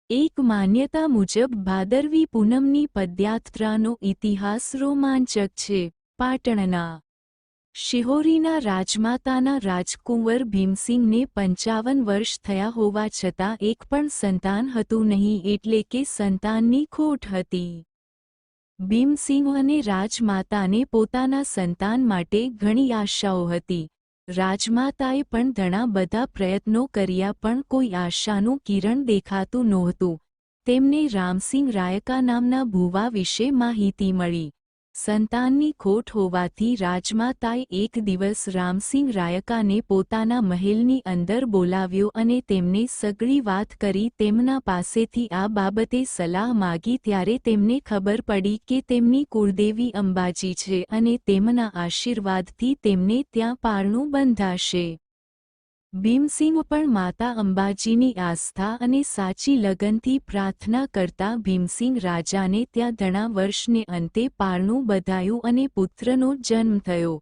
એક માન્યતા મુજબ ભાદરવી પૂનમની પદયાત્રાનો ઇતિહાસ રોમાંચક છે. પાટણના શિહોરીના રાજમાતાના રાજકુંવર ભીમસિંહને 55 વર્ષ થયા હોવા છતાં એક પણ સંતાન હતું નહીં, એટલે કે સંતાનની ખોટ હતી. ભીમસિંહ અને રાજમાતાને પોતાના સંતાન માટે ઘણી આશાઓ હતી. રાજમાતાએ પણ ઘણા બધા પ્રયત્નો કર્યા, પણ કોઈ આશાનું કિરણ દેખાતું નહોતું. તેમને રામસિંહ રાયકા નામના ભુવા વિશે માહિતી મળી. સંતાનની ખોટ હોવાથી રાજમાતાએ એક દિવસ રામસિંહ રાયકાને પોતાના મહેલની અંદર બોલાવ્યો અને તેમને સઘળી વાત કરી તેમના પાસેથી આ બાબતે સલાહ માગી. ત્યારે તેમને ખબર પડી કે તેમની કુળદેવી અંબાજી છે અને તેમના આશીર્વાદથી તેમને ત્યાં પારણું બંધાશે. ભીમસિંહ પણ માતા અંબાજીની આસ્થા અને સાચી લગનથી પ્રાર્થના કરતા ભીમસિંહ રાજાને ત્યાં ઘણા વર્ષને અંતે પારણું બંધાયું અને પુત્રનો જન્મ થયો.